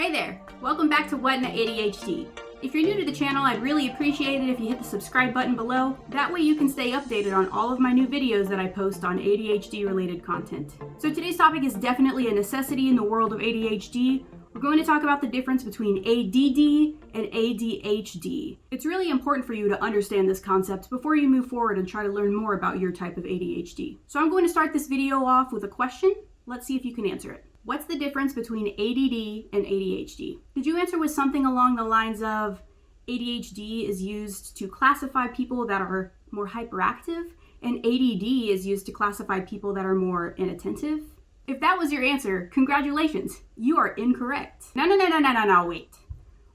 Hey there! Welcome back to What in the ADHD. If you're new to the channel, I'd really appreciate it if you hit the subscribe button below. That way you can stay updated on all of my new videos that I post on ADHD related content. So today's topic is definitely a necessity in the world of ADHD. We're going to talk about the difference between ADD and ADHD. It's really important for you to understand this concept before you move forward and try to learn more about your type of ADHD. So I'm going to start this video off with a question. Let's see if you can answer it. What's the difference between ADD and ADHD? Did you answer with something along the lines of ADHD is used to classify people that are more hyperactive and ADD is used to classify people that are more inattentive? If that was your answer, congratulations, you are incorrect. No, wait.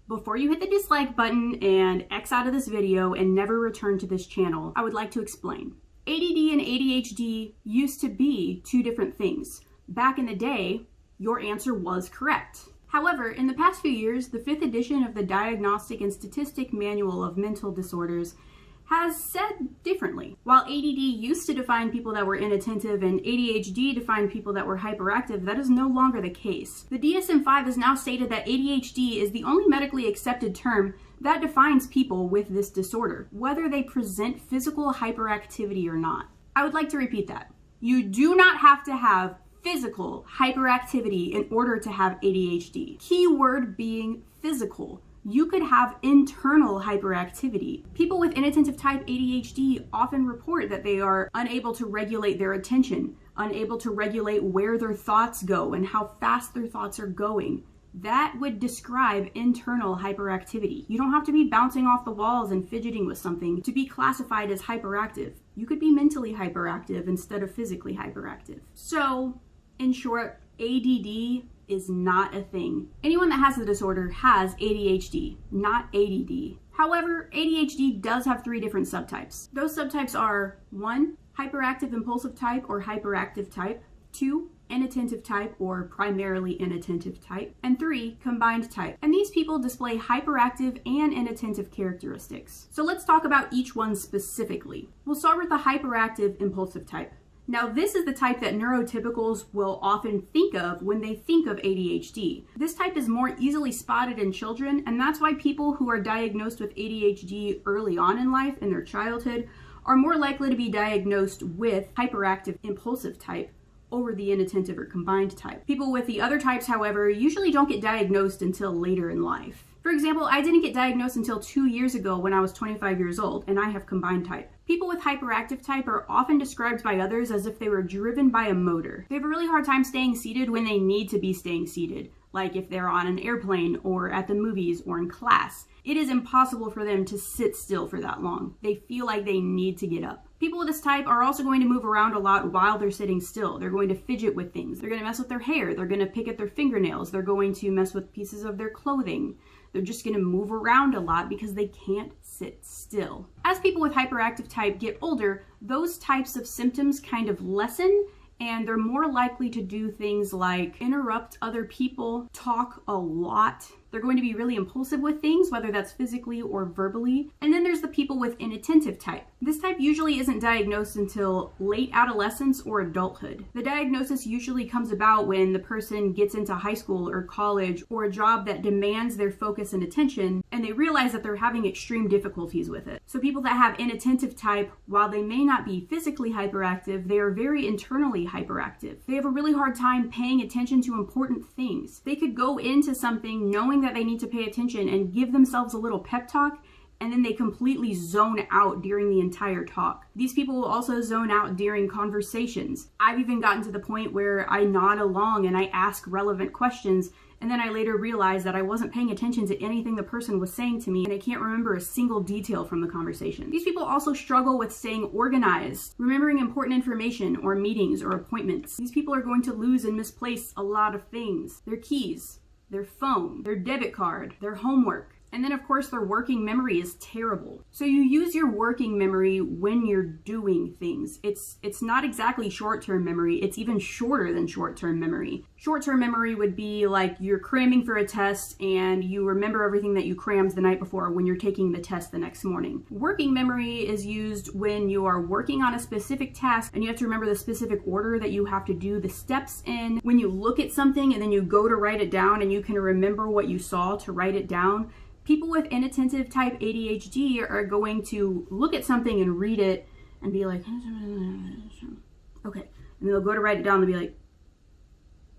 Before you hit the dislike button and X out of this video and never return to this channel, I would like to explain. ADD and ADHD used to be two different things. Back in the day, your answer was correct. However, in the past few years, the 5th edition of the Diagnostic and Statistic Manual of Mental Disorders has said differently. While ADD used to define people that were inattentive and ADHD defined people that were hyperactive, that is no longer the case. The DSM-V has now stated that ADHD is the only medically accepted term that defines people with this disorder, whether they present physical hyperactivity or not. I would like to repeat that. You do not have to have physical hyperactivity in order to have ADHD. Keyword being physical. You could have internal hyperactivity. People with inattentive type ADHD often report that they are unable to regulate their attention, unable to regulate where their thoughts go and how fast their thoughts are going. That would describe internal hyperactivity. You don't have to be bouncing off the walls and fidgeting with something to be classified as hyperactive. You could be mentally hyperactive instead of physically hyperactive. So, in short, ADD is not a thing. Anyone that has the disorder has ADHD, not ADD. However, ADHD does have 3 different subtypes. Those subtypes are 1. Hyperactive-Impulsive type or hyperactive type, 2. Inattentive type or primarily inattentive type, and 3. Combined type. And these people display hyperactive and inattentive characteristics. So let's talk about each one specifically. We'll start with the hyperactive-impulsive type. Now, this is the type that neurotypicals will often think of when they think of ADHD. This type is more easily spotted in children, and that's why people who are diagnosed with ADHD early on in life, in their childhood, are more likely to be diagnosed with hyperactive-impulsive type over the inattentive or combined type. People with the other types, however, usually don't get diagnosed until later in life. For example, I didn't get diagnosed until 2 years ago when I was 25 years old, and I have combined type. People with hyperactive type are often described by others as if they were driven by a motor. They have a really hard time staying seated when they need to be staying seated, like if they're on an airplane or at the movies or in class. It is impossible for them to sit still for that long. They feel like they need to get up. People with this type are also going to move around a lot while they're sitting still. They're going to fidget with things. They're going to mess with their hair. They're going to pick at their fingernails. They're going to mess with pieces of their clothing. They're just going to move around a lot because they can't sit still. As people with hyperactive type get older, those types of symptoms kind of lessen, and they're more likely to do things like interrupt other people, talk a lot. They're going to be really impulsive with things, whether that's physically or verbally. And then there's the people with inattentive type. This type usually isn't diagnosed until late adolescence or adulthood. The diagnosis usually comes about when the person gets into high school or college or a job that demands their focus and attention, and they realize that they're having extreme difficulties with it. So people that have inattentive type, while they may not be physically hyperactive, they are very internally hyperactive. They have a really hard time paying attention to important things. They could go into something knowing that they need to pay attention and give themselves a little pep talk, and then they completely zone out during the entire talk. These people will also zone out during conversations. I've even gotten to the point where I nod along and I ask relevant questions, and then I later realize that I wasn't paying attention to anything the person was saying to me, and I can't remember a single detail from the conversation. These people also struggle with staying organized, remembering important information or meetings or appointments. These people are going to lose and misplace a lot of things. Their keys, their phone, their debit card, their homework. And then of course their working memory is terrible. So you use your working memory when you're doing things. It's not exactly short-term memory, it's even shorter than short-term memory. Short-term memory would be like you're cramming for a test and you remember everything that you crammed the night before when you're taking the test the next morning. Working memory is used when you are working on a specific task and you have to remember the specific order that you have to do the steps in. When you look at something and then you go to write it down and you can remember what you saw to write it down. People with inattentive type ADHD are going to look at something and read it and be like, okay. And they'll go to write it down and be like,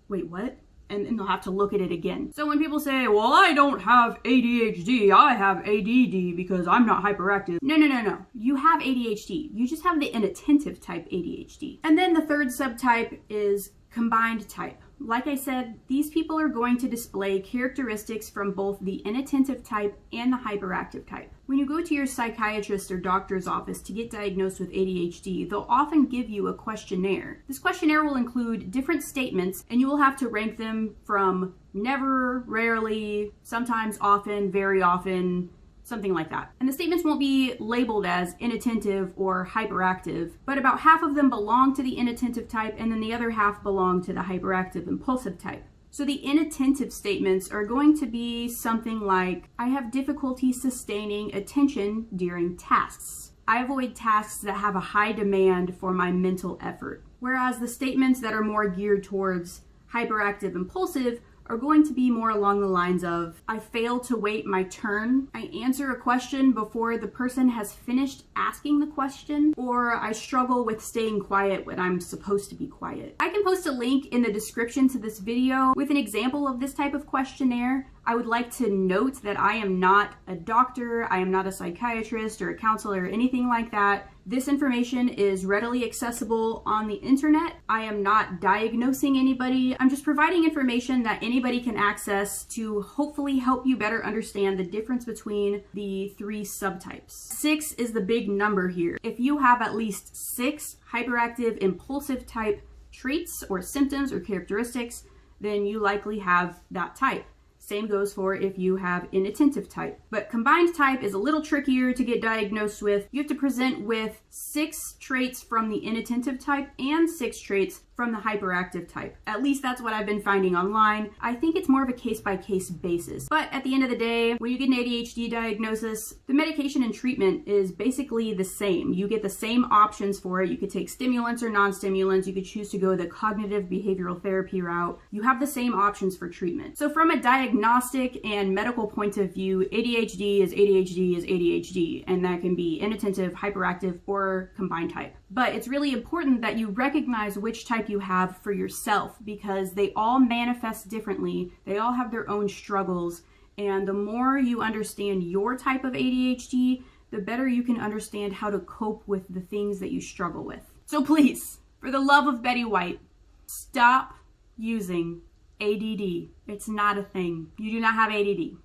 wait, what? And then they'll have to look at it again. So when people say, well, I don't have ADHD, I have ADD because I'm not hyperactive. No. You have ADHD. You just have the inattentive type ADHD. And then the third subtype is combined type. Like I said, these people are going to display characteristics from both the inattentive type and the hyperactive type. When you go to your psychiatrist or doctor's office to get diagnosed with ADHD, they'll often give you a questionnaire. This questionnaire will include different statements and you will have to rank them from never, rarely, sometimes, often, very often, something like that. And the statements won't be labeled as inattentive or hyperactive, but about half of them belong to the inattentive type and then the other half belong to the hyperactive-impulsive type. So the inattentive statements are going to be something like, I have difficulty sustaining attention during tasks. I avoid tasks that have a high demand for my mental effort. Whereas the statements that are more geared towards hyperactive-impulsive are going to be more along the lines of, I fail to wait my turn, I answer a question before the person has finished asking the question, or I struggle with staying quiet when I'm supposed to be quiet. I can post a link in the description to this video with an example of this type of questionnaire. I would like to note that I am not a doctor, I am not a psychiatrist or a counselor or anything like that. This information is readily accessible on the internet. I am not diagnosing anybody. I'm just providing information that anybody can access to hopefully help you better understand the difference between the three subtypes. 6 is the big number here. If you have at least 6 hyperactive impulsive type traits or symptoms or characteristics, then you likely have that type. Same goes for if you have inattentive type. But combined type is a little trickier to get diagnosed with. You have to present with 6 traits from the inattentive type and 6 traits from the hyperactive type. At least that's what I've been finding online. I think it's more of a case-by-case basis. But at the end of the day, when you get an ADHD diagnosis, the medication and treatment is basically the same. You get the same options for it. You could take stimulants or non-stimulants. You could choose to go the cognitive behavioral therapy route. You have the same options for treatment. So from a diagnostic and medical point of view, ADHD is ADHD, and that can be inattentive, hyperactive, or combined type. But it's really important that you recognize which type you have for yourself because they all manifest differently. They all have their own struggles. And the more you understand your type of ADHD, the better you can understand how to cope with the things that you struggle with. So please, for the love of Betty White, stop using ADD. It's not a thing. You do not have ADD.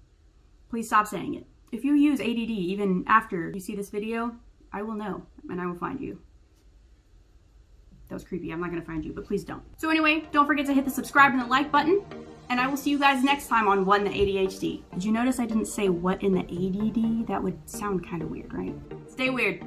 Please stop saying it. If you use ADD even after you see this video, I will know and I will find you. That was creepy. I'm not going to find you, but please don't. So anyway, don't forget to hit the subscribe and the like button, and I will see you guys next time on What in the ADHD. Did you notice I didn't say what in the ADD? That would sound kind of weird, right? Stay weird.